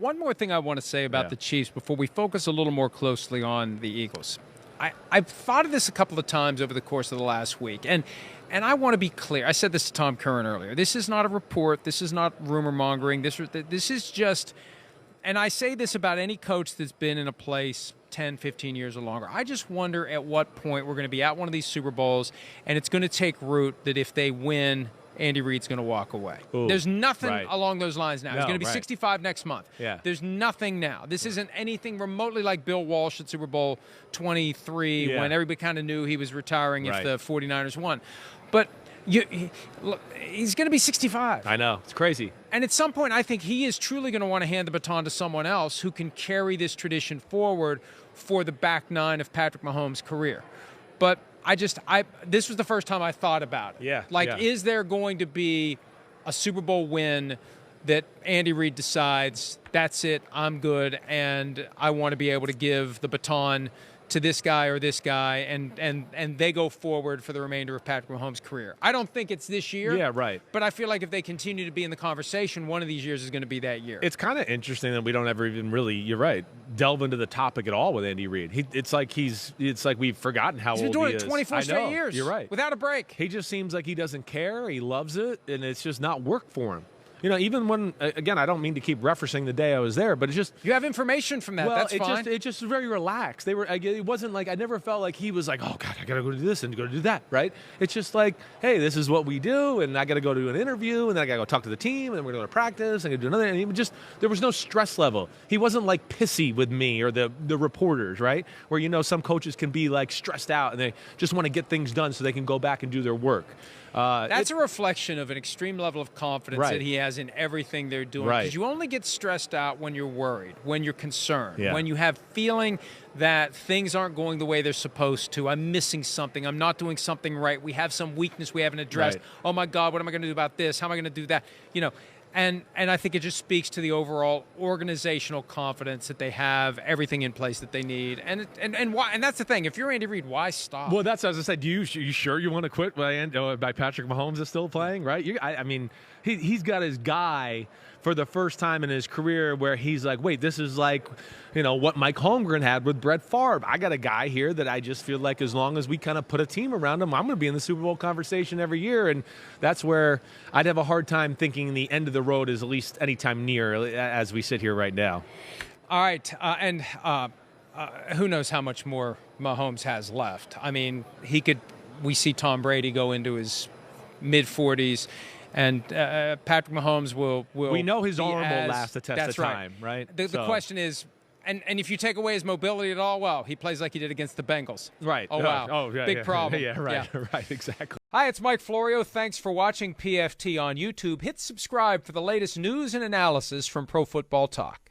One more thing I want to say about the Chiefs before we focus a little more closely on the Eagles. I've thought of this a couple of times over the course of the last week, and I want to be clear. I said this to Tom Curran earlier. This is not a report. This is not rumor mongering. This is just, and I say this about any coach that's been in a place 10, 15 years or longer. I just wonder at what point we're going to be at one of these Super Bowls, and it's going to take root that if they win, Andy Reid's going to walk away. Ooh, There's nothing along those lines now. No, He's going to be 65 next month. Yeah. There's nothing now. This isn't anything remotely like Bill Walsh at Super Bowl 23 when everybody kind of knew he was retiring if the 49ers won. But he's going to be 65. I know. It's crazy. And at some point, I think he is truly going to want to hand the baton to someone else who can carry this tradition forward for the back nine of Patrick Mahomes' career. But this was the first time I thought about it. Yeah. Is there going to be a Super Bowl win that Andy Reid decides, that's it, I'm good, and I want to be able to give the baton to this guy or this guy, and they go forward for the remainder of Patrick Mahomes' career. I don't think it's this year. Yeah, right. But I feel like if they continue to be in the conversation, one of these years is going to be that year. It's kind of interesting that we don't ever even really, you're right, delve into the topic at all with Andy Reid. It's like we've forgotten how old he is. He's been doing it 24 straight years. You're right. Without a break. He just seems like he doesn't care. He loves it, and it's just not work for him. You know, even when, again, I don't mean to keep referencing the day I was there, but it's just... You have information from that, that's fine. It just very relaxed. It wasn't like, I never felt like he was like, oh, God, I got to go do this and go do that, right? It's just like, hey, this is what we do, and I got to go to an interview, and then I got to go talk to the team, and then we're going to go to practice, and I got to do another, and there was no stress level. He wasn't like pissy with me or the reporters, right? Where, you know, some coaches can be like stressed out, and they just want to get things done so they can go back and do their work. That's a reflection of an extreme level of confidence that he has in everything they're doing. Because you only get stressed out when you're worried, when you're concerned, when you have feeling that things aren't going the way they're supposed to. I'm missing something. I'm not doing something right. We have some weakness we haven't addressed. Oh, my God, what am I going to do about this? How am I going to do that? You know, and I think it just speaks to the overall organizational confidence that they have, everything in place that they need. And why? And that's the thing. If you're Andy Reid, why stop? Well, that's as I said. You sure you want to quit by Patrick Mahomes is still playing, right? I mean, he's got his guy for the first time in his career where he's like, wait, this is like, you know, what Mike Holmgren had with Brett Favre. I got a guy here that I just feel like as long as we kind of put a team around him, I'm going to be in the Super Bowl conversation every year. And that's where I'd have a hard time thinking the end of the road is at least anytime near as we sit here right now. All right. Who knows how much more Mahomes has left. I mean, we see Tom Brady go into his mid-40s. And Patrick Mahomes will we know his arm will last the test of time, right? The question is, and if you take away his mobility at all, well, he plays like he did against the Bengals. Right. Oh, wow. Oh, yeah. Big problem. Yeah, right. Yeah. Right, exactly. Hi, it's Mike Florio. Thanks for watching PFT on YouTube. Hit subscribe for the latest news and analysis from Pro Football Talk.